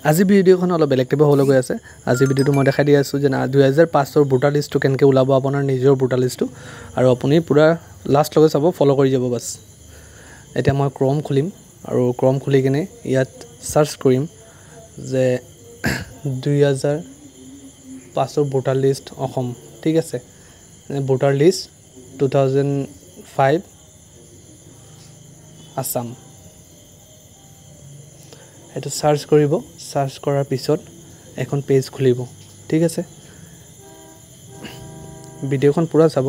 আজি ভিডিওখন অলপ বেলেগ টাইপৰ হ'বলৈ গৈ আছে। আজি ভিডিওটো মই দেখাই দি আছোঁ যে 2005 ৰ ভোটাৰ লিষ্টটো কেনেকৈ ওলাব আপোনাৰ নিজৰ ভোটাৰ লিষ্টটো আৰু আপুনি পুৰা লাষ্টলৈকে চাব, ফলো কৰি যাব বাছ। এতিয়া মই ক্ৰম খুলিম আৰু ক্ৰম খুলি কিনে ইয়াত সাৰ্চ কৰিম যে 2005 ৰ ভোটাৰ লিষ্ট অসম, ঠিক আছে। ভোটাৰ লিষ্ট 2005 আসাম, এটা সাৰ্চ কৰিব। সাৰ্চ কৰাৰ পিছত এখন পেজ খুলিব, ঠিক আছে। ভিডিওখন পুৰা চাব,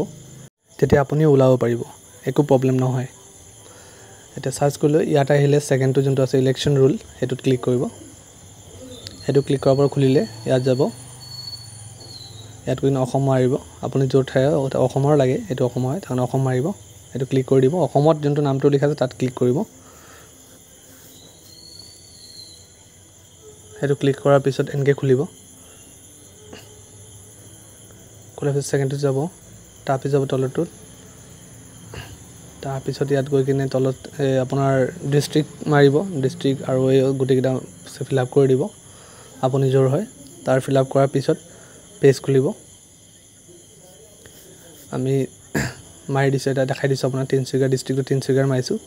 তেতিয়া আপুনি ওলাব পাৰিব, একো প্ৰব্লেম নহয়। এটা সাৰ্চ কৰিলে ইয়াত আহিলে সেকেন্ডটো যোনটো আছে ইলেকশ্যন ৰুল, হেতুত ক্লিক কৰিব। হেতু ক্লিক কৰাৰ পৰা খুলিলে ইয়াত যাব, ইয়াত গৈ অসম মাৰিব। আপুনি য'ত ঠাই অসমৰ লাগে, এইটো অসম হয়, তাৰ অসম মাৰিব। এইটো ক্লিক কৰি দিব। অসমত যোনটো নামটো লিখা আছে তাত ক্লিক কৰিব। সেইটো ক্লিক কৰাৰ পিছত এনেকৈ খুলিব। খোলাৰ পিছত সেকেন্ডটো যাব, তাৰপিছত যাব তলৰটোত। তাৰপিছত ইয়াত গৈ কিনে তলত আপোনাৰ ডিষ্ট্ৰিক্ট মাৰিব, ডিষ্ট্ৰিক্ট আৰু এই গোটেইকেইটা ফিল আপ কৰি দিব আপুনি য'ৰ হয়। তাৰ ফিল আপ কৰাৰ পিছত পেজ খুলিব। আমি মাৰি দিছোঁ, এটা দেখাই দিছোঁ আপোনাৰ তিনিচুকীয়া ডিষ্ট্ৰিক্টটো তিনিচুকীয়াৰ মাৰিছোঁ।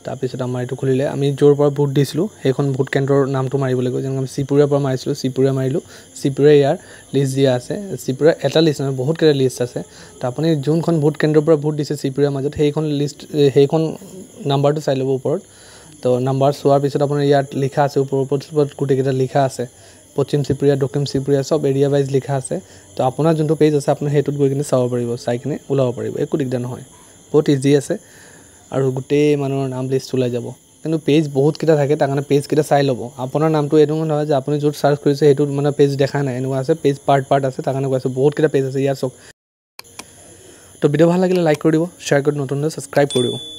তাৰপিছত আমাৰ এইটো খুলিলে আমি য'ৰ পৰা ভোট দিছিলোঁ সেইখন ভোট কেন্দ্ৰৰ নামটো মাৰিব লাগিব। যেনেকৈ আমি চিপুৰীয়াৰ পৰা মাৰিছিলোঁ, চিপুৰীয়া মাৰিলোঁ। চিপুৰীয়া ইয়াৰ লিষ্ট দিয়া আছে। চিপুৰীয়া এটা লিষ্ট নহয়, বহুতকেইটা লিষ্ট আছে। তো আপুনি যোনখন ভোট কেন্দ্ৰৰ পৰা ভোট দিছে চিপুৰীয়াৰ মাজত, সেইখন নাম্বাৰটো চাই ল'ব ওপৰত। তো নাম্বাৰ চোৱাৰ পিছত আপোনাৰ ইয়াত লিখা আছে, ওপৰত গোটেইকেইটা লিখা আছে। পশ্চিম চিপুৰীয়া, দক্ষিণ চিপুৰীয়া চব এৰিয়া ৱাইজ লিখা আছে। তো আপোনাৰ যোনটো পেজ আছে আপুনি সেইটোত গৈ কিনে চাব পাৰিব, চাই কিনে ওলাব পাৰিব, একো দিগদাৰ নহয়। বহুত ইজি আছে আৰু গোটেই মানুহৰ নাম লিষ্ট ওলাই যাব। কিন্তু পেজ বহুতকেইটা থাকে, তাৰ কাৰণে পেজকেইটা চাই ল'ব। আপোনাৰ নামটো এইটো নহয় যে আপুনি য'ত চাৰ্চ কৰিছে সেইটোত মানে পেজ দেখা নাই, এনেকুৱা আছে। পেজ পাৰ্ট আছে, তাৰ কাৰণে কৈছোঁ বহুতকেইটা পেজ আছে ইয়াত চব। তো ভিডিও ভাল লাগিলে লাইক কৰি দিব, শ্বেয়াৰ কৰি নতুন ছাবস্ক্ৰাইব কৰি দিব।